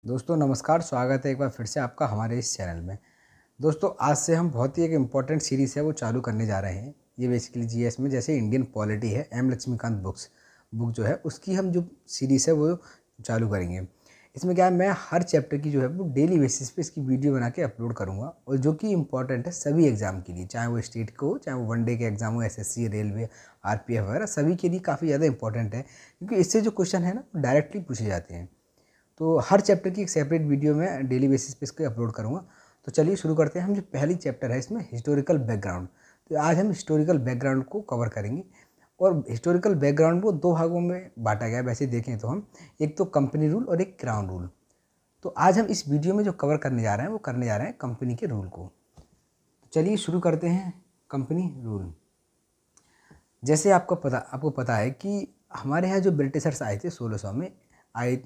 दोस्तों नमस्कार, स्वागत है एक बार फिर से आपका हमारे इस चैनल में। दोस्तों आज से हम बहुत ही एक इम्पॉर्टेंट सीरीज़ है वो चालू करने जा रहे हैं। ये बेसिकली जीएस में जैसे इंडियन पॉलिटी है, एम लक्ष्मीकांत बुक जो है उसकी हम जो सीरीज़ है वो चालू करेंगे। इसमें क्या है, मैं हर चैप्टर की जो है वो डेली बेसिस पे इसकी वीडियो बना के अपलोड करूँगा और जो कि इम्पॉर्टेंट है सभी एग्ज़ाम के लिए, चाहे वो स्टेट को हो, चाहे वो वनडे के एग्ज़ाम हो, एसएससी, रेलवे, आरपीएफ वगैरह, सभी के लिए काफ़ी ज़्यादा इंपॉर्टेंट है क्योंकि इससे जो क्वेश्चन है ना डायरेक्टली पूछे जाते हैं। तो हर चैप्टर की एक सेपरेट वीडियो मैं डेली बेसिस पे इसको अपलोड करूँगा। तो चलिए शुरू करते हैं। हम जो पहली चैप्टर है इसमें हिस्टोरिकल बैकग्राउंड, तो आज हम हिस्टोरिकल बैकग्राउंड को कवर करेंगे। और हिस्टोरिकल बैकग्राउंड को दो भागों में बांटा गया है वैसे देखें तो हम, एक तो कंपनी रूल और एक क्राउन रूल। तो आज हम इस वीडियो में जो कवर करने जा रहे हैं वो करने जा रहे हैं कंपनी के रूल को। तो चलिए शुरू करते हैं कंपनी रूल। जैसे आपको पता है कि हमारे यहाँ जो ब्रिटिशर्स आए थे 1600 में आए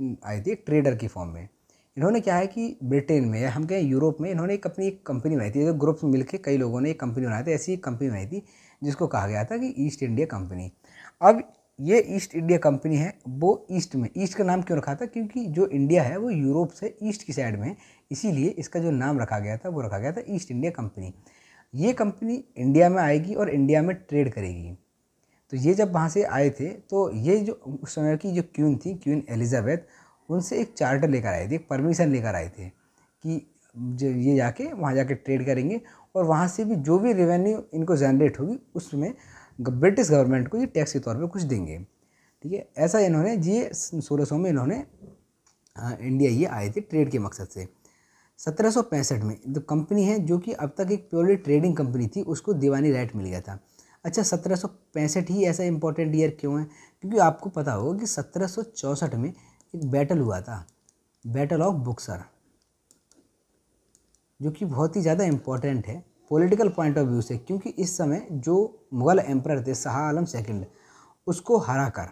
थे ट्रेडर की फॉर्म में। इन्होंने क्या है कि ब्रिटेन में या हम कहें यूरोप में इन्होंने अपनी एक कंपनी बनाई थी, जो ग्रुप में मिलकर कई लोगों ने एक कंपनी बनाई थी। ऐसी एक कंपनी बनाई थी जिसको कहा गया था कि ईस्ट इंडिया कंपनी। अब ये ईस्ट इंडिया कंपनी है वो ईस्ट का नाम क्यों रखा था, क्योंकि जो इंडिया है वो यूरोप से ईस्ट की साइड में है, इसीलिए इसका जो नाम रखा गया था वो रखा गया था ईस्ट इंडिया कंपनी। ये कंपनी इंडिया में आएगी और इंडिया में ट्रेड करेगी। तो ये जब वहाँ से आए थे तो ये जो उस समय की जो क्वीन थी, क्वीन एलिजाबेथ, उनसे एक चार्टर लेकर आए थे, एक परमिशन लेकर आए थे कि जो ये जाके वहाँ जाके ट्रेड करेंगे और वहाँ से भी जो भी रेवेन्यू इनको जनरेट होगी उसमें ब्रिटिश गवर्नमेंट को ये टैक्स के तौर पे कुछ देंगे। ठीक है, ऐसा इन्होंने ये 1600 में इन्होंने इंडिया ये आए थे ट्रेड के मकसद से। 1765 में जो कंपनी है जो कि अब तक एक प्योरली ट्रेडिंग कंपनी थी उसको दीवानी राइट मिल गया था। अच्छा, 1765 ही ऐसा इंपॉर्टेंट ईयर क्यों है, क्योंकि आपको पता होगा कि 1764 में एक बैटल हुआ था, बैटल ऑफ बुक्सर, जो कि बहुत ही ज़्यादा इम्पॉर्टेंट है पॉलिटिकल पॉइंट ऑफ व्यू से, क्योंकि इस समय जो मुग़ल एम्परर थे शाह आलम सेकंड, उसको हराकर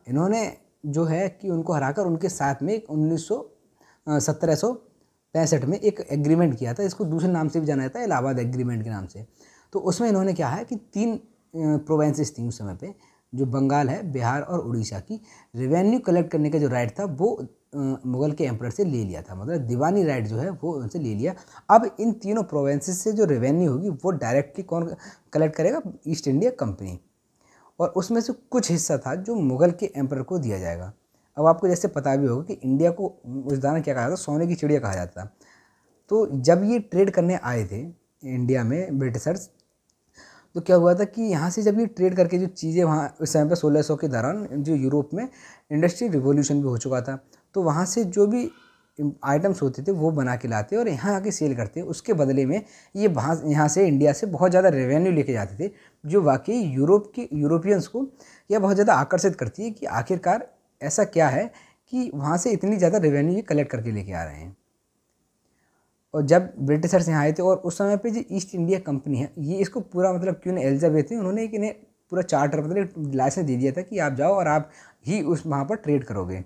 इन्होंने जो है कि उनको हराकर उनके साथ में 1765 में एक एग्रीमेंट किया था। इसको दूसरे नाम से भी जाना जाता है, इलाहाबाद एग्रीमेंट के नाम से। तो उसमें इन्होंने क्या है कि 3 प्रोविंसेस थी उस समय पे, जो बंगाल है, बिहार और उड़ीसा की, रेवेन्यू कलेक्ट करने का जो राइट था वो मुग़ल के एम्परर से ले लिया था, मतलब दीवानी राइट जो है वो उनसे ले लिया। अब इन तीनों प्रोविंसेस से जो रेवेन्यू होगी वो डायरेक्टली कौन कलेक्ट करेगा, ईस्ट इंडिया कंपनी, और उसमें से कुछ हिस्सा था जो मुग़ल के एम्परर को दिया जाएगा। अब आपको जैसे पता भी होगा कि इंडिया को उस दौरान क्या कहा जाता, सोने की चिड़िया कहा जाता। तो जब ये ट्रेड करने आए थे इंडिया में ब्रिटिशर्स, तो क्या हुआ था कि यहाँ से जब ये ट्रेड करके जो चीज़ें वहाँ उस समय पर 1600 के दौरान जो यूरोप में इंडस्ट्रियल रिवॉल्यूशन भी हो चुका था, तो वहाँ से जो भी आइटम्स होते थे वो बना के लाते और यहाँ आके सेल करते। उसके बदले में ये वहाँ यहाँ से इंडिया से बहुत ज़्यादा रेवेन्यू लेके जाते थे, जो वाकई यूरोपियंस को यह बहुत ज़्यादा आकर्षित करती है कि आखिरकार ऐसा क्या है कि वहाँ से इतनी ज़्यादा रेवेन्यू ये कलेक्ट करके लेके आ रहे हैं। और जब ब्रिटिशर्स यहाँ आए थे और उस समय पे जो ईस्ट इंडिया कंपनी है ये इसको पूरा, मतलब क्वीन एलिजाबेथ ने उन्होंने एक इन्हें पूरा चार्टर, मतलब लाइसेंस दे दिया था कि आप जाओ और आप ही उस वहाँ पर ट्रेड करोगे।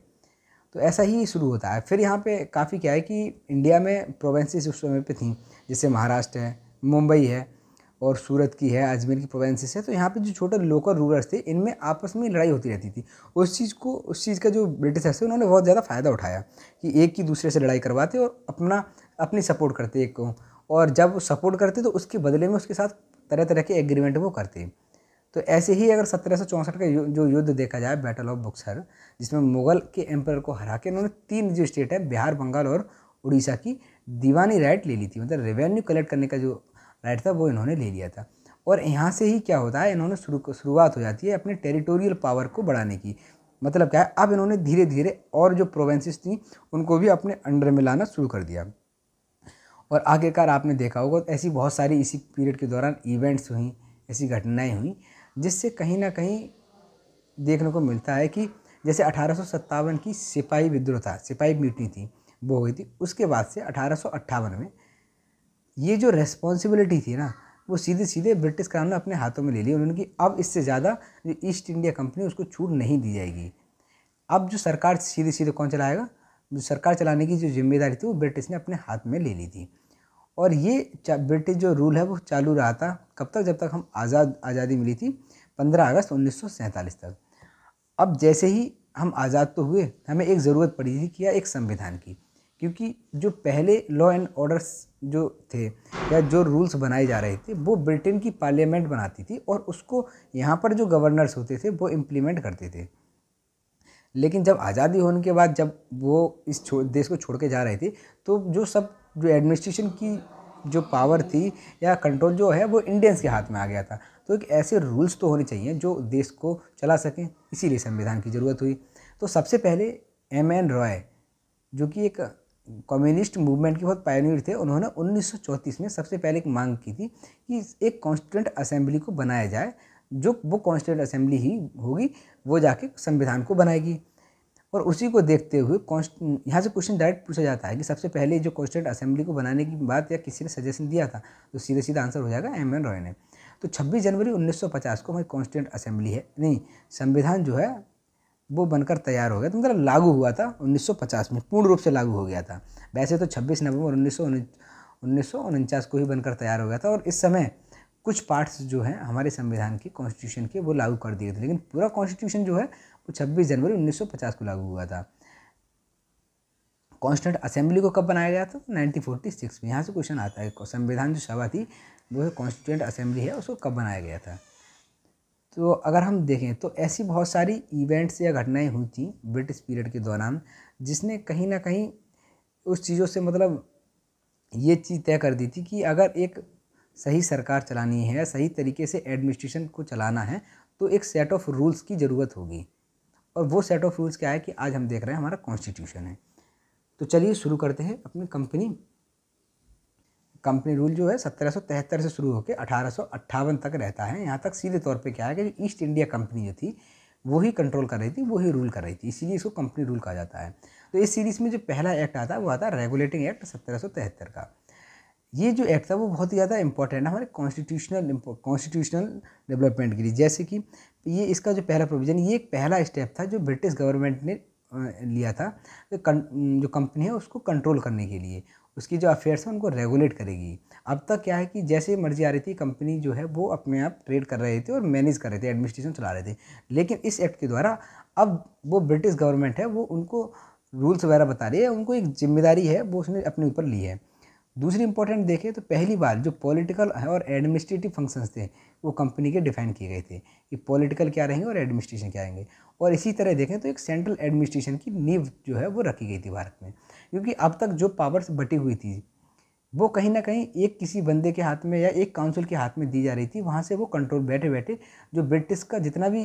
तो ऐसा ही शुरू होता है। फिर यहाँ पे काफ़ी क्या है कि इंडिया में प्रोविंसेस उस समय पे थी, जैसे महाराष्ट्र है, मुंबई है और सूरत की है, अजमेर की प्रोविंसेस है। तो यहाँ पे जो छोटे लोकल रूलर्स थे इनमें आपस में लड़ाई होती रहती थी। उस चीज़ का जो ब्रिटिशर्स थे उन्होंने बहुत ज़्यादा फ़ायदा उठाया कि एक ही दूसरे से लड़ाई करवाते और अपनी सपोर्ट करते एक को, और जब वो सपोर्ट करते तो उसके बदले में उसके साथ तरह तरह के एग्रीमेंट वो करते। तो ऐसे ही अगर 1764 का जो युद्ध देखा जाए, बैटल ऑफ बुक्सर, जिसमें मुग़ल के एम्परर को हरा के इन्होंने 3 जो स्टेट है, बिहार, बंगाल और उड़ीसा की दीवानी राइट ले ली थी, मतलब रेवेन्यू कलेक्ट करने का जो राइट था वो इन्होंने ले लिया था। और यहाँ से ही क्या होता है, इन्होंने शुरुआत हो जाती है अपने टेरिटोरियल पावर को बढ़ाने की। मतलब क्या है, अब इन्होंने धीरे धीरे और जो प्रोविंसेस थी उनको भी अपने अंडर में लाना शुरू कर दिया। और आखिरकार आपने देखा होगा ऐसी बहुत सारी इसी पीरियड के दौरान इवेंट्स हुई, ऐसी घटनाएं हुई, जिससे कहीं ना कहीं देखने को मिलता है कि जैसे 1857 की सिपाही विद्रोह था, सिपाही म्यूटनी थी, वो हुई थी। उसके बाद से 1858 में ये जो रेस्पॉन्सिबिलिटी थी ना, वो सीधे सीधे ब्रिटिश क्राउन ने अपने हाथों में ले ली उन्होंने, कि अब इससे ज़्यादा जो ईस्ट इंडिया कंपनी उसको छूट नहीं दी जाएगी। अब जो सरकार सीधे सीधे कौन चलाएगा, जो सरकार चलाने की जो जिम्मेदारी थी वो ब्रिटिश ने अपने हाथ में ले ली थी। और ये ब्रिटिश जो रूल है वो चालू रहा था कब तक, जब तक हम आज़ादी मिली थी, 15 अगस्त 1947 तक। अब जैसे ही हम आज़ाद तो हुए, हमें एक ज़रूरत पड़ी थी, क्या, एक संविधान की। क्योंकि जो पहले लॉ एंड ऑर्डर्स जो थे या जो रूल्स बनाए जा रहे थे वो ब्रिटेन की पार्लियामेंट बनाती थी और उसको यहाँ पर जो गवर्नर्स होते थे वो इम्प्लीमेंट करते थे। लेकिन जब आज़ादी होने के बाद जब वो इस देश को छोड़ के जा रहे थे तो जो एडमिनिस्ट्रेशन की जो पावर थी या कंट्रोल जो है वो इंडियंस के हाथ में आ गया था। तो एक ऐसे रूल्स तो होने चाहिए जो देश को चला सकें, इसीलिए संविधान की ज़रूरत हुई। तो सबसे पहले एम.एन. रॉय जो कि एक कम्युनिस्ट मूवमेंट के बहुत पायनियर थे, उन्होंने 1934 में सबसे पहले एक मांग की थी कि एक कॉन्स्टिट्यूंट असेंबली को बनाया जाए, जो वो कॉन्स्टिट्यूंट असेंबली ही होगी वो जाके संविधान को बनाएगी। और उसी को देखते हुए यहाँ से क्वेश्चन डायरेक्ट पूछा जाता है कि सबसे पहले जो कॉन्स्टिट्यूंट असेंबली को बनाने की बात या किसी ने सजेशन दिया था, तो सीधे सीधा आंसर हो जाएगा एम.एन. रॉय ने। तो 26 जनवरी 1950 को हमारी कॉन्स्टिट्यूंट असेंबली है नहीं, संविधान जो है वो बनकर तैयार हो गया। तो मतलब लागू हुआ था 1950 में, पूर्ण रूप से लागू हो गया था। वैसे तो 26 नवंबर 1949 को ही बनकर तैयार हो गया था और इस समय कुछ पार्ट्स जो हैं हमारे संविधान के कॉन्स्टिट्यूशन के वो लागू कर दिए थे, लेकिन पूरा कॉन्स्टिट्यूशन जो है वो 26 जनवरी 1950 को लागू हुआ था। कॉन्स्टिट्यूंट असेंबली को कब बनाया गया था? 1946 में। यहाँ से क्वेश्चन आता है संविधान जो सभा थी वो है कॉन्स्टिट्यूंट असेंबली है, उसको कब बनाया गया था। तो अगर हम देखें तो ऐसी बहुत सारी इवेंट्स या घटनाएं हुई थी ब्रिटिश पीरियड के दौरान जिसने कहीं ना कहीं उस चीज़ों से मतलब ये चीज़ तय कर दी थी कि अगर एक सही सरकार चलानी है, सही तरीके से एडमिनिस्ट्रेशन को चलाना है, तो एक सेट ऑफ रूल्स की ज़रूरत होगी। और वो सेट ऑफ रूल्स क्या है कि आज हम देख रहे हैं हमारा कॉन्स्टिट्यूशन है। तो चलिए शुरू करते हैं अपनी कंपनी रूल जो है 1773 से शुरू होकर 1858 तक रहता है। यहाँ तक सीधे तौर पे क्या है कि ईस्ट इंडिया कंपनी जो थी वो ही कंट्रोल कर रही थी, वो ही रूल कर रही थी, इसीलिए इसको कंपनी रूल कहा जाता है। तो इस सीरीज़ में जो पहला एक्ट आता है वो आता है रेगुलेटिंग एक्ट 1773 का। ये जो एक्ट था वो बहुत ही ज़्यादा इंपॉर्टेंट है हमारे कॉन्स्टिट्यूशनल डेवलपमेंट के लिए। जैसे कि ये इसका जो पहला प्रोविज़न, ये एक पहला स्टेप था जो ब्रिटिश गवर्नमेंट ने लिया था, जो कंपनी है उसको कंट्रोल करने के लिए, उसकी जो अफेयर्स हैं उनको रेगुलेट करेगी। अब तक क्या है कि जैसे मर्जी आ रही थी कंपनी जो है वो अपने आप ट्रेड कर रहे थे और मैनेज कर रहे थे, एडमिनिस्ट्रेशन चला रहे थे। लेकिन इस एक्ट के द्वारा अब वो ब्रिटिश गवर्नमेंट है वो उनको रूल्स वगैरह बता रही है, उनको एक जिम्मेदारी है वो उसने अपने ऊपर ली है। दूसरी इंपॉर्टेंट देखें तो पहली बार जो पॉलिटिकल और एडमिनिस्ट्रेटिव फंक्शंस थे वो कंपनी के डिफाइन किए गए थे कि पॉलिटिकल क्या रहेंगे और एडमिनिस्ट्रेशन क्या रहेंगे। और इसी तरह देखें तो एक सेंट्रल एडमिनिस्ट्रेशन की नींव जो है वो रखी गई थी भारत में, क्योंकि अब तक जो पावर्स बटी हुई थी वो कहीं ना कहीं एक किसी बंदे के हाथ में या एक काउंसिल के हाथ में दी जा रही थी। वहाँ से वो कंट्रोल बैठे बैठे जो ब्रिटिश का जितना भी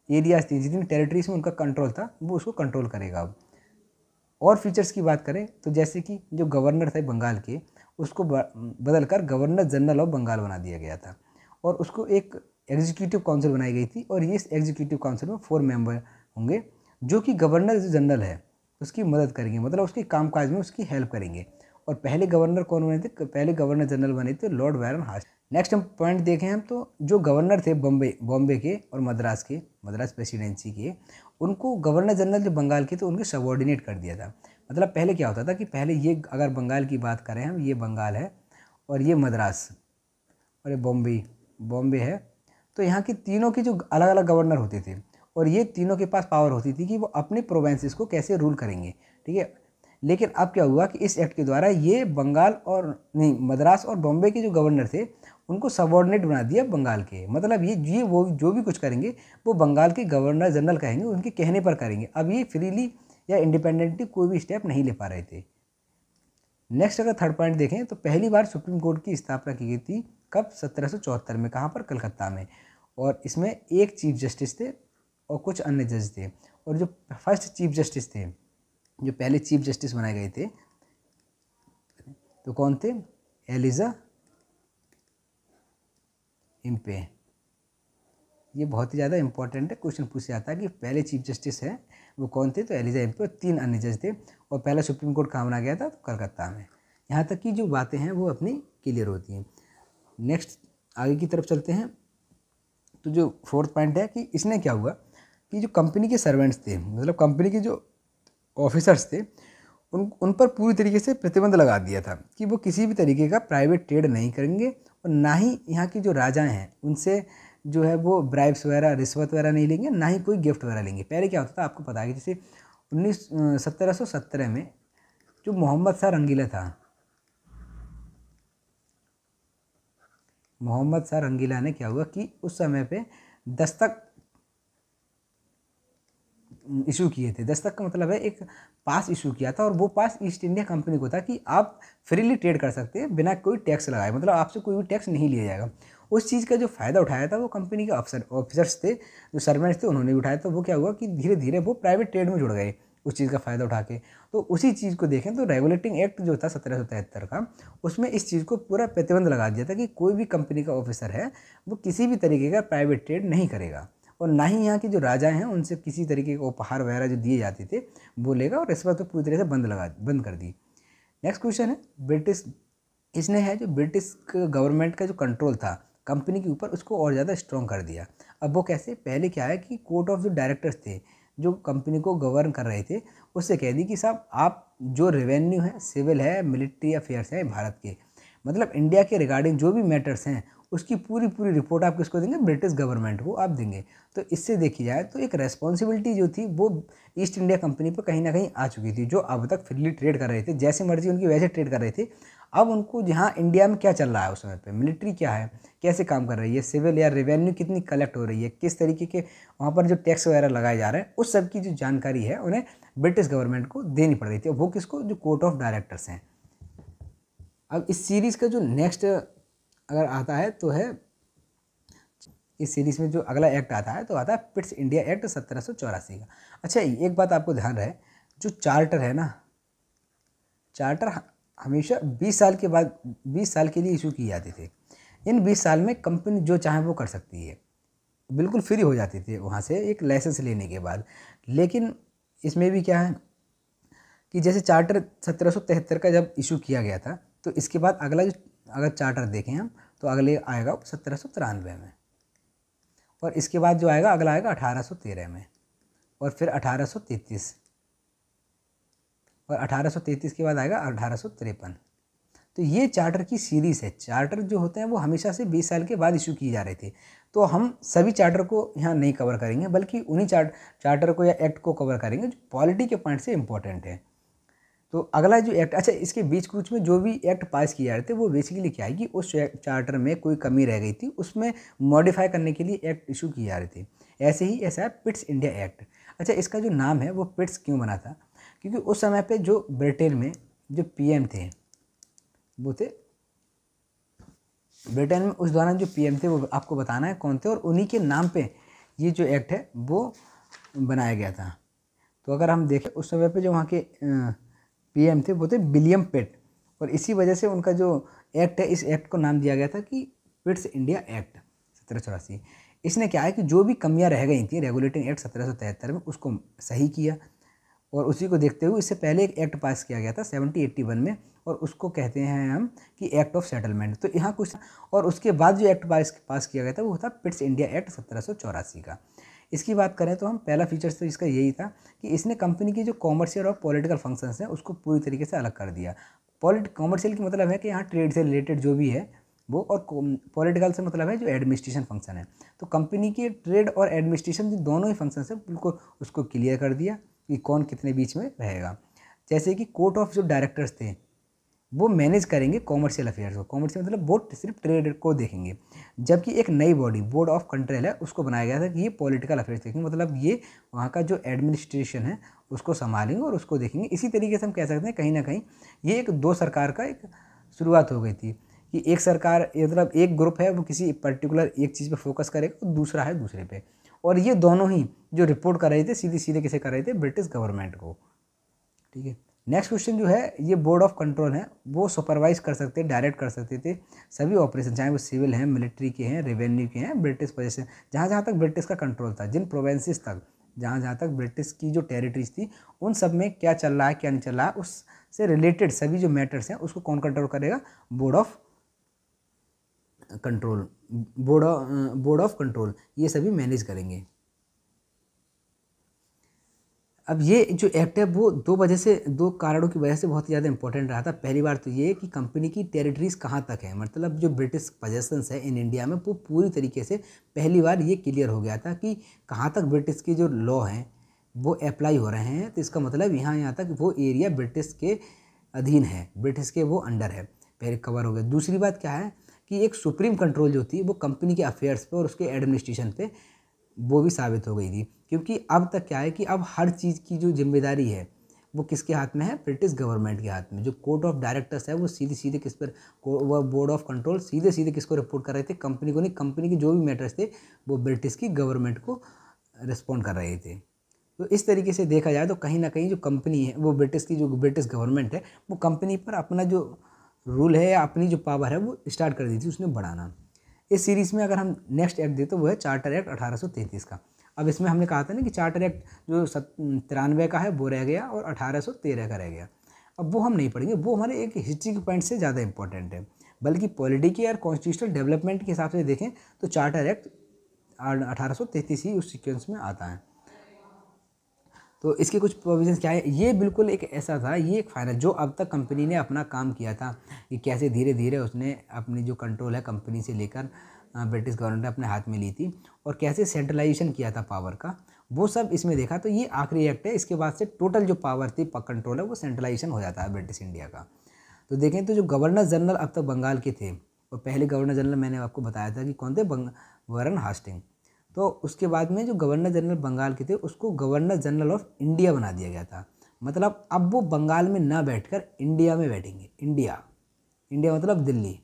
एरियाज थी, जितनी टेरिटरीज में उनका कंट्रोल था, वो उसको कंट्रोल करेगा अब। और फीचर्स की बात करें तो जैसे कि जो गवर्नर थे बंगाल के, उसको बदल कर गवर्नर जनरल ऑफ बंगाल बना दिया गया था और उसको एक एग्जीक्यूटिव काउंसिल बनाई गई थी। और ये एग्जीक्यूटिव काउंसिल में 4 मेंबर होंगे जो कि गवर्नर जनरल है उसकी मदद करेंगे, मतलब उसके कामकाज में उसकी हेल्प करेंगे। और पहले गवर्नर कौन बने थे? पहले गवर्नर जनरल बने थे लॉर्ड बैरन हास्टिंग्स। नेक्स्ट हम पॉइंट देखें हम तो जो गवर्नर थे बॉम्बे के और मद्रास प्रेसिडेंसी के, उनको गवर्नर जनरल जो बंगाल के थे उनके सबॉर्डिनेट कर दिया था। मतलब पहले क्या होता था कि पहले ये अगर बंगाल की बात करें हम, ये बंगाल है और ये मद्रास और ये बॉम्बे है, तो यहाँ की तीनों के जो अलग अलग गवर्नर होते थे और ये तीनों के पास पावर होती थी कि वो अपने प्रोविंसेस को कैसे रूल करेंगे, ठीक है। लेकिन अब क्या हुआ कि इस एक्ट के द्वारा ये मद्रास और बॉम्बे के जो गवर्नर थे उनको सबॉर्डिनेट बना दिया बंगाल के। मतलब ये वो जो भी कुछ करेंगे वो बंगाल के गवर्नर जनरल कहेंगे, उनके कहने पर करेंगे। अब ये फ्रीली या इंडिपेंडेंटली कोई भी स्टेप नहीं ले पा रहे थे। नेक्स्ट अगर थर्ड पॉइंट देखें तो पहली बार सुप्रीम कोर्ट की स्थापना की गई थी कब? 1774 में। कहाँ पर? कलकत्ता में। और इसमें एक चीफ जस्टिस थे और कुछ अन्य जज थे। और जो फर्स्ट चीफ जस्टिस थे, जो पहले चीफ जस्टिस बनाए गए थे, तो कौन थे? Elijah Impey. ये बहुत ही ज़्यादा इंपॉर्टेंट है, क्वेश्चन पूछ जाता है कि पहले चीफ जस्टिस है वो कौन थे? तो एलिजा इम्पे और 3 अन्य जज थे। और पहला सुप्रीम कोर्ट कहाँ बनाया गया था? तो कलकत्ता में। यहाँ तक की जो बातें हैं वो अपनी क्लियर होती हैं। नेक्स्ट आगे की तरफ चलते हैं। तो जो फोर्थ पॉइंट है कि इसने क्या हुआ कि जो कंपनी के सर्वेंट्स थे, मतलब कंपनी के जो ऑफिसर्स थे, उन पर पूरी तरीके से प्रतिबंध लगा दिया था कि वो किसी भी तरीके का प्राइवेट ट्रेड नहीं करेंगे और ना ही यहाँ की जो राजा हैं उनसे जो है वो ब्राइब्स वगैरह, रिश्वत वगैरह नहीं लेंगे, ना ही कोई गिफ्ट वगैरह लेंगे। पहले क्या होता था आपको पता है कि जैसे 1717 में जो मोहम्मद शाह रंगीला था, मोहम्मद शाह रंगीला ने क्या हुआ कि उस समय पे दस्तक इशू किए थे। दस्तक का मतलब है एक पास इशू किया था, और वो पास ईस्ट इंडिया कंपनी को था कि आप फ्रीली ट्रेड कर सकते हैं बिना कोई टैक्स लगाए, मतलब आपसे कोई भी टैक्स नहीं लिया जाएगा। उस चीज़ का जो फ़ायदा उठाया था वो कंपनी के ऑफिसर्स थे, जो सर्वेंट्स थे, उन्होंने भी उठाया। तो वो क्या हुआ कि धीरे धीरे वो प्राइवेट ट्रेड में जुड़ गए उस चीज़ का फ़ायदा उठा के। तो उसी चीज़ को देखें तो रेगुलेटिंग एक्ट जो था 1773 का, उसमें इस चीज़ को पूरा प्रतिबंध लगा दिया था कि कोई भी कंपनी का ऑफिसर है वो किसी भी तरीके का प्राइवेट ट्रेड नहीं करेगा, और ना ही यहाँ के जो राजा हैं उनसे किसी तरीके के उपहार वगैरह जो दिए जाते थे वो लेगा, और रिश्वत तो पूरी तरह से बंद कर दी। नेक्स्ट क्वेश्चन है ब्रिटिश, इसने है जो ब्रिटिश गवर्नमेंट का जो कंट्रोल था कंपनी के ऊपर उसको और ज़्यादा स्ट्रॉन्ग कर दिया। अब वो कैसे, पहले क्या है कि कोर्ट ऑफ जो डायरेक्टर्स थे जो कंपनी को गवर्न कर रहे थे, उससे कह दी कि साहब आप जो रेवेन्यू है, सिविल है, मिलिट्री अफेयर्स हैं भारत के, मतलब इंडिया के रिगार्डिंग जो भी मैटर्स हैं उसकी पूरी पूरी रिपोर्ट आप किसको देंगे, ब्रिटिश गवर्नमेंट को आप देंगे। तो इससे देखी जाए तो एक रेस्पॉन्सिबिलिटी जो थी वो ईस्ट इंडिया कंपनी पर कहीं ना कहीं आ चुकी थी, जो अब तक फ्रीली ट्रेड कर रहे थे, जैसे मर्जी उनकी वैसे ट्रेड कर रहे थे। अब उनको जहाँ इंडिया में क्या चल रहा है उस समय पे, मिलिट्री क्या है, कैसे काम कर रही है, सिविल या रेवेन्यू कितनी कलेक्ट हो रही है, किस तरीके के वहाँ पर जो टैक्स वगैरह लगाए जा रहे हैं, उस सब की जो जानकारी है उन्हें ब्रिटिश गवर्नमेंट को देनी पड़ रही थी। वो किसको, जो कोर्ट ऑफ डायरेक्टर्स हैं। अब इस सीरीज़ का जो नेक्स्ट अगर आता है तो है, इस सीरीज़ में जो अगला एक्ट आता है तो आता है पिट्स इंडिया एक्ट 1784 का। अच्छा, एक बात आपको ध्यान रहे, जो चार्टर है ना, चार्टर हमेशा 20 साल के बाद 20 साल के लिए इशू किए जाते थे। इन 20 साल में कंपनी जो चाहे वो कर सकती है, बिल्कुल फ्री हो जाती थी वहाँ से एक लाइसेंस लेने के बाद। लेकिन इसमें भी क्या है कि जैसे चार्टर 1773 का जब इशू किया गया था, तो इसके बाद अगला जो अगर चार्टर देखें हम तो अगले आएगा 1793 में, और इसके बाद जो आएगा अगला आएगा 1813 में, और फिर 1833, और 1833 के बाद आएगा 1853। तो ये चार्टर की सीरीज़ है। चार्टर जो होते हैं वो हमेशा से 20 साल के बाद इशू किए जा रहे थे। तो हम सभी चार्टर को यहाँ नहीं कवर करेंगे, बल्कि उन्हीं चार्टर को या एक्ट को कवर करेंगे जो पॉलिटी के पॉइंट से इम्पोर्टेंट है। तो अगला जो एक्ट, अच्छा इसके बीच कुछ में जो भी एक्ट पास किए जा रहे थे वो बेसिकली क्या है कि उस चार्टर में कोई कमी रह गई थी, उसमें मॉडिफाई करने के लिए एक्ट इशू किए जा रहे थे। ऐसे ही ऐसा है पिट्स इंडिया एक्ट। अच्छा, इसका जो नाम है वो पिट्स क्यों बना था, क्योंकि उस समय पे जो ब्रिटेन में जो पीएम थे वो थे, ब्रिटेन में उस दौरान जो पीएम थे वो आपको बताना है कौन थे, और उन्हीं के नाम पे ये जो एक्ट है वो बनाया गया था। तो अगर हम देखें उस समय पे जो वहाँ के पीएम थे वो थे विलियम पिट, और इसी वजह से उनका जो एक्ट है, इस एक्ट को नाम दिया गया था कि पिट्स इंडिया एक्ट 1784। इसने क्या है कि जो भी कमियां रह गई थी रेगुलेटिंग एक्ट 1773 में उसको सही किया, और उसी को देखते हुए इससे पहले एक एक्ट पास किया गया था 1781 में, और उसको कहते हैं हम कि एक्ट ऑफ सेटलमेंट। तो यहाँ कुछ, और उसके बाद जो एक्ट पास किया गया था वो था पिट्स इंडिया एक्ट 1784 का। इसकी बात करें तो हम पहला फीचर्स तो इसका यही था कि इसने कंपनी की जो कॉमर्शियल और पॉलिटिकल फंक्शंस हैं उसको पूरी तरीके से अलग कर दिया। कॉमर्शियल की मतलब है कि यहाँ ट्रेड से रिलेटेड जो भी है वो, और पॉलिटिकल से मतलब है जो एडमिनिस्ट्रेशन फंक्शन है। तो कंपनी के ट्रेड और एडमिनिस्ट्रेशन दोनों ही फंक्शन है बिल्कुल उसको क्लियर कर दिया कि कौन कितने बीच में रहेगा। जैसे कि कोर्ट ऑफ जो डायरेक्टर्स थे वो मैनेज करेंगे कॉमर्शियल अफेयर्स को, कॉमर्शियल मतलब वो सिर्फ ट्रेड को देखेंगे, जबकि एक नई बॉडी बोर्ड ऑफ कंट्रोल है उसको बनाया गया था कि ये पॉलिटिकल अफेयर्स देखेंगे, मतलब ये वहाँ का जो एडमिनिस्ट्रेशन है उसको संभालेंगे और उसको देखेंगे। इसी तरीके से हम कह सकते हैं कहीं ना कहीं ये एक दो सरकार का एक शुरुआत हो गई थी कि एक सरकार मतलब एक ग्रुप है वो किसी पर्टिकुलर एक चीज़ पे फोकस करेगा और दूसरा है दूसरे पे, और ये दोनों ही जो रिपोर्ट कर रहे थे सीधे सीधे किसे कर रहे थे, ब्रिटिश गवर्नमेंट को। ठीक है, नेक्स्ट क्वेश्चन जो है ये बोर्ड ऑफ कंट्रोल है, वो सुपरवाइज कर सकते, डायरेक्ट कर सकते थे सभी ऑपरेशन, चाहे वो सिविल हैं, मिलिट्री के हैं, रेवेन्यू के हैं, ब्रिटिश पोजीशन जहाँ जहाँ तक ब्रिटिश का कंट्रोल था, जिन प्रोवेंसेस तक जहाँ जहाँ तक ब्रिटिश की जो टेरिटरीज थी उन सब में क्या चल रहा है क्या नहीं चल रहा है, उससे रिलेटेड सभी जो मैटर्स हैं उसको कौन कंट्रोल करेगा, board of control, board of control ये सभी मैनेज करेंगे। अब ये जो एक्ट है वो दो कारणों की वजह से बहुत ही ज़्यादा इंपॉर्टेंट रहा था। पहली बार तो ये कि कंपनी की टेरिटरीज कहाँ तक है, मतलब जो ब्रिटिश पजेशंस है इन इंडिया में वो पूरी तरीके से पहली बार ये क्लियर हो गया था कि कहाँ तक ब्रिटिश के जो लॉ हैं वो अप्लाई हो रहे हैं। तो इसका मतलब यहाँ तक वो एरिया ब्रिटिश के अधीन है, ब्रिटिश के वो अंडर है, पहले कवर हो गया। दूसरी बात क्या है कि एक सुप्रीम कंट्रोल जो थी वो कंपनी के अफेयर्स पे और उसके एडमिनिस्ट्रेशन पे वो भी साबित हो गई थी, क्योंकि अब तक क्या है कि अब हर चीज़ की जो जिम्मेदारी है वो किसके हाथ में है, ब्रिटिश गवर्नमेंट के हाथ में। जो कोर्ट ऑफ डायरेक्टर्स है वो सीधे सीधे किस पर, वो बोर्ड ऑफ कंट्रोल सीधे सीधे किसको रिपोर्ट कर रहे थे, कंपनी को नहीं, कंपनी के जो भी मैटर्स थे वो ब्रिटिश की गवर्नमेंट को रिस्पॉन्ड कर रहे थे। तो इस तरीके से देखा जाए तो कहीं ना कहीं जो कंपनी है वो ब्रिटिश की, जो ब्रिटिश गवर्नमेंट है वो कंपनी पर अपना जो रूल है या अपनी जो पावर है वो स्टार्ट कर दी थी उसने बढ़ाना। इस सीरीज़ में अगर हम नेक्स्ट एक्ट दें तो वो है चार्टर एक्ट 1833 का। अब इसमें हमने कहा था ना कि चार्टर एक्ट जो 93 का है वो रह गया और 1813 का रह गया। अब वो हम नहीं पढ़ेंगे, वो हमारे एक हिस्ट्री के पॉइंट से ज़्यादा इंपॉर्टेंट है, बल्कि पॉलिटिकल और कॉन्स्टिट्यूशनल डेवलपमेंट के हिसाब से देखें तो चार्टर एक्ट 1833 ही उस सीक्वेंस में आता है। तो इसके कुछ प्रोविजंस क्या है, ये बिल्कुल एक ऐसा था, ये एक फाइनल जो अब तक कंपनी ने अपना काम किया था कि कैसे धीरे धीरे उसने अपनी जो कंट्रोल है कंपनी से लेकर ब्रिटिश गवर्नमेंट ने अपने हाथ में ली थी और कैसे सेंट्रलाइजेशन किया था पावर का, वो सब इसमें देखा। तो ये आखिरी एक्ट है, इसके बाद से टोटल जो पावर थी कंट्रोल है वो सेंट्रलाइजेशन हो जाता है ब्रिटिश इंडिया का। तो देखें तो जो गवर्नर जनरल अब तक बंगाल के थे, और पहले गवर्नर जनरल मैंने आपको बताया था कि कौन थे, वारन हास्टिंग। तो उसके बाद में जो गवर्नर जनरल बंगाल के थे उसको गवर्नर जनरल ऑफ इंडिया बना दिया गया था। मतलब अब वो बंगाल में ना बैठकर इंडिया में बैठेंगे, इंडिया, इंडिया मतलब दिल्ली।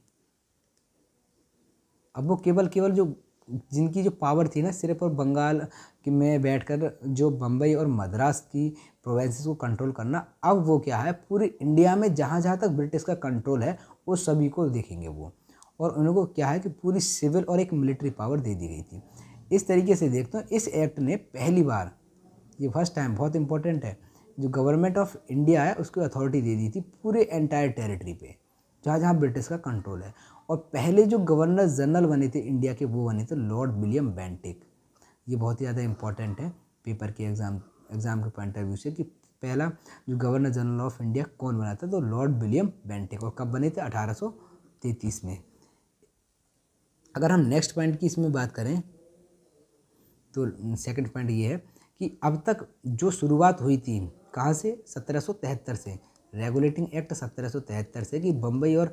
अब वो केवल जो जिनकी जो पावर थी ना सिर्फ और बंगाल में बैठकर जो बम्बई और मद्रास की प्रोविंसेस को कंट्रोल करना, अब वो क्या है पूरी इंडिया में जहाँ जहाँ तक ब्रिटिश का कंट्रोल है वो सभी को देखेंगे वो। और उनको क्या है कि पूरी सिविल और एक मिलिट्री पावर दे दी गई थी। इस तरीके से देखते हैं इस एक्ट ने पहली बार, ये फर्स्ट टाइम बहुत इंपॉर्टेंट है, जो गवर्नमेंट ऑफ इंडिया है उसको अथॉरिटी दे दी थी पूरे एंटायर टेरिटरी पे जहाँ जहाँ ब्रिटिश का कंट्रोल है। और पहले जो गवर्नर जनरल बने थे इंडिया के वो बने थे लॉर्ड विलियम बेंटिक। ये बहुत ही ज़्यादा इंपॉर्टेंट है पेपर के एग्ज़ाम के पॉइंट ऑफ व्यू से कि पहला जो गवर्नर जनरल ऑफ इंडिया कौन बना था, तो लॉर्ड विलियम बेंटिक। और कब बने थे, 1833 में। अगर हम नेक्स्ट पॉइंट की इसमें बात करें तो सेकंड पॉइंट ये है कि अब तक जो शुरुआत हुई थी कहाँ से, 1773 से, रेगुलेटिंग एक्ट 1773 से, कि बम्बई और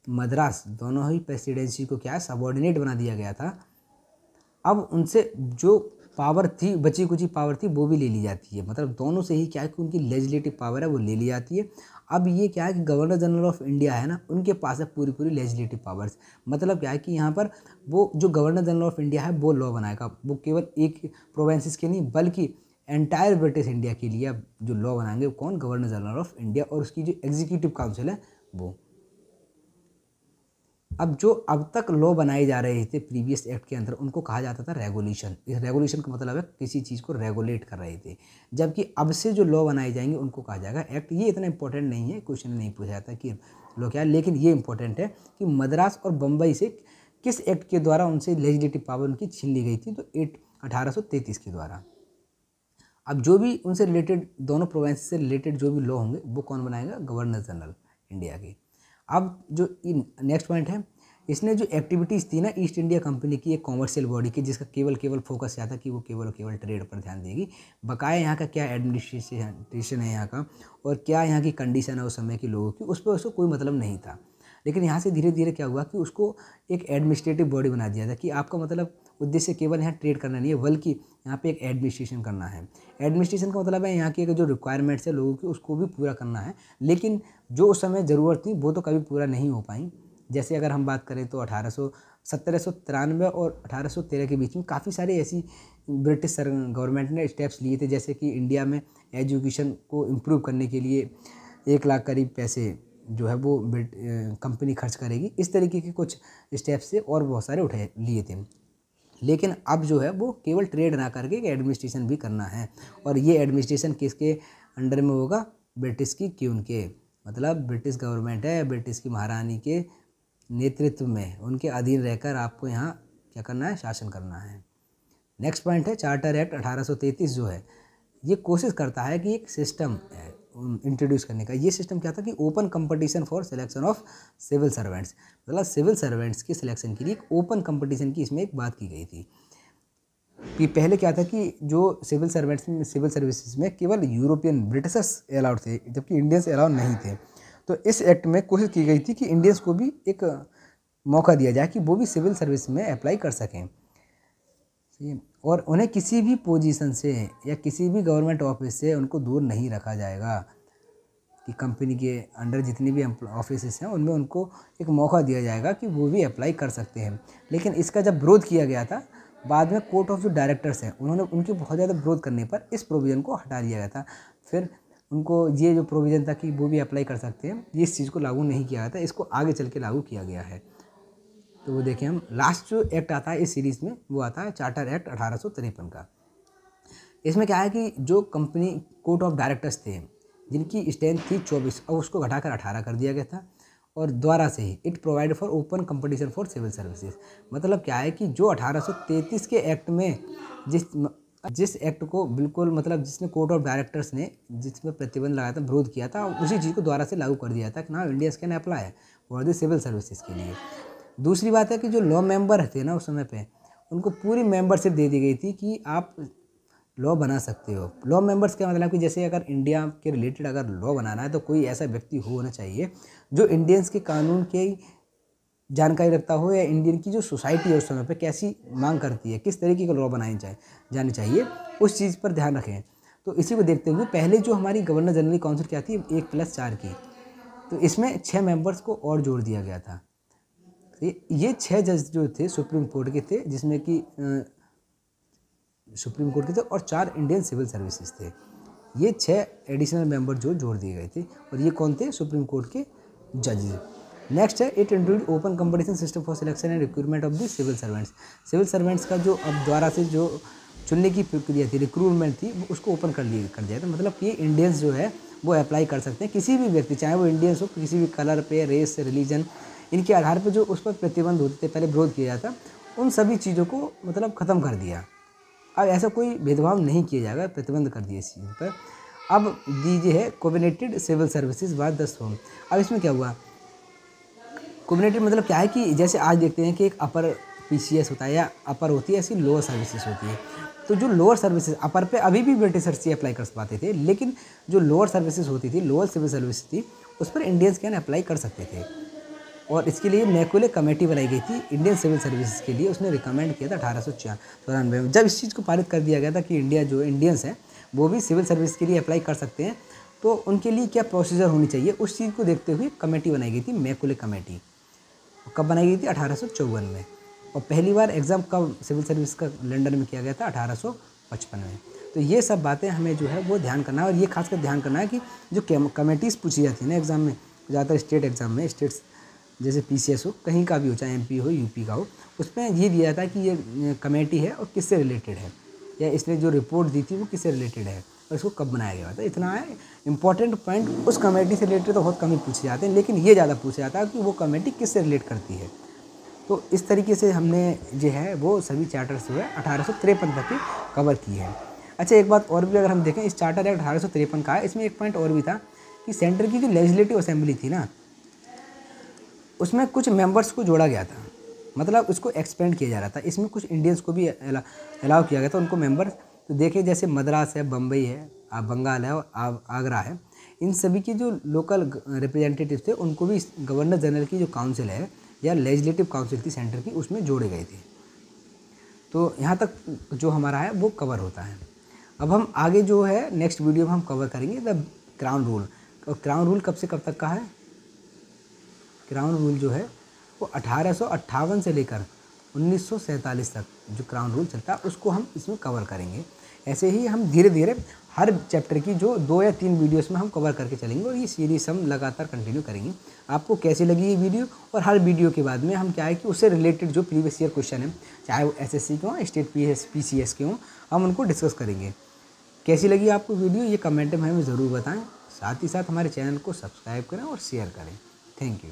मद्रास दोनों ही प्रेसिडेंसी को क्या है सबॉर्डिनेट बना दिया गया था। अब उनसे जो पावर थी, बची कुची पावर थी, वो भी ले ली जाती है। मतलब दोनों से ही क्या है कि उनकी लेजिस्लेटिव पावर है वो ले ली जाती है। अब ये क्या है कि गवर्नर जनरल ऑफ इंडिया है ना, उनके पास है पूरी लेजिस्लेटिव पावर्स। मतलब क्या है कि यहाँ पर वो जो गवर्नर जनरल ऑफ इंडिया है वो लॉ बनाएगा, वो केवल एक प्रोविंसेस के नहीं बल्कि एंटायर ब्रिटिश इंडिया के लिए अब जो लॉ बनाएंगे वो कौन, गवर्नर जनरल ऑफ इंडिया, और उसकी जो एग्जीक्यूटिव काउंसिल है वो। अब जो अब तक लॉ बनाए जा रहे थे प्रीवियस एक्ट के अंदर उनको कहा जाता था रेगुलेशन। इस रेगुलेशन का मतलब है किसी चीज़ को रेगुलेट कर रहे थे, जबकि अब से जो लॉ बनाए जाएंगे उनको कहा जाएगा एक्ट। ये इतना इंपॉर्टेंट नहीं है, क्वेश्चन नहीं पूछा जाता कि लॉ क्या है, लेकिन ये इंपॉर्टेंट है कि मद्रास और बम्बई से किस एक्ट के द्वारा उनसे लेजिस्लेटिव पावर उनकी छीन ली गई थी, तो 1833 के द्वारा। अब जो भी उनसे रिलेटेड, दोनों प्रोविंस से रिलेटेड जो भी लॉ होंगे वो कौन बनाएगा, गवर्नर जनरल इंडिया के। अब जो नेक्स्ट पॉइंट है, इसने जो एक्टिविटीज़ थी ना ईस्ट इंडिया कंपनी की एक कॉमर्शियल बॉडी की, जिसका केवल फोकस क्या था कि वो केवल ट्रेड पर ध्यान देगी, बकाया यहाँ का क्या एडमिनिस्ट्रेशन है यहाँ का और क्या यहाँ की कंडीशन है उस समय के लोगों की, उस पर उसको कोई मतलब नहीं था। लेकिन यहाँ से धीरे धीरे क्या हुआ कि उसको एक एडमिनिस्ट्रेटिव बॉडी बना दिया था कि आपका मतलब उद्देश्य केवल यहाँ ट्रेड करना नहीं है बल्कि यहाँ पे एक एडमिनिस्ट्रेशन करना है। एडमिनिस्ट्रेशन का मतलब है यहाँ की जो रिक्वायरमेंट्स है लोगों की उसको भी पूरा करना है, लेकिन जो उस समय ज़रूरत थी वो तो कभी पूरा नहीं हो पाई। जैसे अगर हम बात करें तो 1793 और 1813 के बीच में काफ़ी सारे ऐसी ब्रिटिश गवर्नमेंट ने स्टेप्स लिए थे, जैसे कि इंडिया में एजुकेशन को इम्प्रूव करने के लिए 1 लाख करीब पैसे जो है वो कंपनी खर्च करेगी। इस तरीके के कुछ स्टेप्स से और बहुत सारे लिए थे। लेकिन अब जो है वो केवल ट्रेड ना करके एक एडमिनिस्ट्रेशन भी करना है, और ये एडमिनिस्ट्रेशन किसके अंडर में होगा, ब्रिटिश की क्वीन के, मतलब ब्रिटिश गवर्नमेंट है, ब्रिटिश की महारानी के नेतृत्व में उनके अधीन रहकर आपको यहाँ क्या करना है, शासन करना है। नेक्स्ट पॉइंट है चार्टर एक्ट 1833 जो है ये कोशिश करता है कि एक सिस्टम इंट्रोड्यूस करने का। ये सिस्टम क्या था कि open competition for selection of civil servants, मतलब सिविल सर्वेंट्स की सिलेक्शन के लिए एक ओपन कंपटीशन की इसमें एक बात की गई थी। कि पहले क्या था कि जो सिविल सर्वेंट्स में सिविल सर्विसेज में केवल यूरोपियन ब्रिटिशर्स अलाउड थे, जबकि इंडियंस अलाउड नहीं थे। तो इस एक्ट में कोशिश की गई थी कि इंडियंस को भी एक मौका दिया जाए कि वो भी सिविल सर्विस में अप्लाई कर सकें, और उन्हें किसी भी पोजीशन से या किसी भी गवर्नमेंट ऑफिस से उनको दूर नहीं रखा जाएगा, कि कंपनी के अंडर जितनी भी ऑफिस हैं उनमें उनको एक मौका दिया जाएगा कि वो भी अप्लाई कर सकते हैं। लेकिन इसका जब विरोध किया गया था, बाद में कोर्ट ऑफ जो डायरेक्टर्स हैं उन्होंने उनके बहुत ज़्यादा विरोध करने पर इस प्रोविज़न को हटा दिया गया था। फिर उनको ये जो प्रोविज़न था कि वो भी अप्लाई कर सकते हैं, ये इस चीज़ को लागू नहीं किया गया था, इसको आगे चल के लागू किया गया है। तो वो देखें, हम लास्ट जो एक्ट आता है इस सीरीज़ में वो आता है चार्टर एक्ट 1853 का। इसमें क्या है कि जो कंपनी कोर्ट ऑफ डायरेक्टर्स थे जिनकी स्ट्रेंथ थी 24 और उसको घटाकर 18 कर दिया गया था, और द्वारा से ही it provide for open competition for civil services. मतलब क्या है कि जो 1833 के एक्ट में जिस एक्ट को बिल्कुल मतलब जिसने कोर्ट ऑफ डायरेक्टर्स ने जिसमें प्रतिबंध लगाया था, विरोध किया था, उसी चीज़ को द्वारा से लागू कर दिया था कि ना Indians can apply for the civil services के लिए। दूसरी बात है कि जो लॉ मेंबर थे ना उस समय पे, उनको पूरी मेंबरशिप दे दी गई थी कि आप लॉ बना सकते हो। लॉ मेंबर्स का मतलब कि जैसे अगर इंडिया के रिलेटेड अगर लॉ बनाना है तो कोई ऐसा व्यक्ति होना चाहिए जो इंडियंस के कानून की जानकारी रखता हो, या इंडियन की जो सोसाइटी है उस समय पे कैसी मांग करती है, किस तरीके का लॉ बनानी जानी चाहिए, उस चीज़ पर ध्यान रखें। तो इसी को देखते हुए पहले जो हमारी गवर्नर जनरल काउंसिल क्या थी 1+4 की, तो इसमें 6 मेंबर्स को और जोड़ दिया गया था। ये 6 जज जो थे सुप्रीम कोर्ट के थे, जिसमें कि सुप्रीम कोर्ट के थे, और 4 इंडियन सिविल सर्विसेज थे। ये 6 एडिशनल मेंबर जो जोड़ दिए गए थे, और ये कौन थे? सुप्रीम कोर्ट के जजेस। नेक्स्ट है it introduce open competition system for selection and recruitment of the civil servants. Civil servants का जो अब द्वारा से जो चुनने की प्रक्रिया थी, रिक्रूटमेंट थी, वो उसको ओपन कर दिया था। मतलब कि इंडियंस जो है वो अप्लाई कर सकते हैं, किसी भी व्यक्ति, चाहे वो इंडियंस हो, किसी भी कलर पे, रेस, रिलीजन, इनके आधार पर जो उस पर प्रतिबंध होते थे, पहले विरोध किया जाता, उन सभी चीज़ों को मतलब ख़त्म कर दिया। अब ऐसा कोई भेदभाव नहीं किया जाएगा, प्रतिबंध कर दिया इस चीज़ पर। अब दीजिए है coordinated civil services by 10 form. अब इसमें क्या हुआ? कोऑर्डिनेटेड मतलब क्या है कि जैसे आज देखते हैं कि एक अपर पीसीएस होता है या अपर होती है, ऐसी लोअर सर्विसेज होती है। तो जो लोअर सर्विसेज, अपर पे अभी भी ब्रिटिशर्स ही अप्लाई कर पाते थे, लेकिन जो लोअर सर्विसेज होती थी, लोअर सिविल सर्विस थी, उस पर इंडियंस कैन अप्लाई कर सकते थे। और इसके लिए मैकुले कमेटी बनाई गई थी इंडियन सिविल सर्विसेज के लिए। उसने रिकमेंड किया था 1894 में, जब इस चीज़ को पारित कर दिया गया था कि इंडिया जो इंडियंस हैं वो भी सिविल सर्विस के लिए अप्लाई कर सकते हैं, तो उनके लिए क्या प्रोसीजर होनी चाहिए, उस चीज़ को देखते हुए कमेटी बनाई गई थी, मैकुले कमेटी। कब बनाई गई थी? 1854 में। और पहली बार एग्ज़ाम कब सिविल सर्विस का लंदन में किया गया था? 1855 में। तो ये सब बातें हमें जो है वो ध्यान करना है, और ये खासकर ध्यान करना है कि जो कमेटीज़ पूछी जाती है ना एग्ज़ाम में, ज़्यादातर स्टेट एग्ज़ाम में, स्टेट्स जैसे पीसीएस हो, कहीं का भी हो, चाहे एमपी हो, यूपी का हो, उसमें ये दिया जाता है कि ये कमेटी है और किससे रिलेटेड है, या इसने जो रिपोर्ट दी थी वो किससे रिलेटेड है और इसको कब बनाया गया था। इतना है इंपॉर्टेंट पॉइंट। उस कमेटी से रिलेटेड तो बहुत कम ही पूछे जाते हैं, लेकिन ये ज़्यादा पूछा जाता है कि वो कमेटी किससे रिलेट करती है। तो इस तरीके से हमने जो है वो सभी चार्टर्स जो है 1853 तक की कवर की है। अच्छा, एक बात और भी अगर हम देखें, इस चार्टर एक्ट 1853 का है, इसमें एक पॉइंट और भी था कि सेंटर की जो लेजिस्लेटिव असेंबली थी ना, उसमें कुछ मेंबर्स को जोड़ा गया था, मतलब उसको एक्सपेंड किया जा रहा था। इसमें कुछ इंडियंस को भी अलाउ किया गया था, उनको मेंबर्स। तो देखिए जैसे मद्रास है, बम्बई है, बंगाल है और आगरा है, इन सभी के जो लोकल रिप्रेजेंटेटिव थे उनको भी गवर्नर जनरल की जो काउंसिल है या लेजिस्लेटिव काउंसिल थी सेंटर की, उसमें जोड़े गए थे। तो यहाँ तक जो हमारा है वो कवर होता है। अब हम आगे जो है नेक्स्ट वीडियो में हम कवर करेंगे द क्राउन रूल। और क्राउन रूल कब से कब तक का है? क्राउन रूल जो है वो 1858 से लेकर 1947 तक जो क्राउन रूल चलता है उसको हम इसमें कवर करेंगे। ऐसे ही हम धीरे धीरे हर चैप्टर की जो 2 या 3 वीडियोस में हम कवर करके चलेंगे, और ये सीरीज हम लगातार कंटिन्यू करेंगे। आपको कैसी लगी ये वीडियो? और हर वीडियो के बाद में हम क्या है कि उससे रिलेटेड जो प्रीवियस ईयर क्वेश्चन है, चाहे वो एसएससी के हों, स्टेट पीसीएस के हों, हम उनको डिस्कस करेंगे। कैसी लगी आपको वीडियो ये कमेंट में हमें ज़रूर बताएं। साथ ही साथ हमारे चैनल को सब्सक्राइब करें और शेयर करें। Thank you.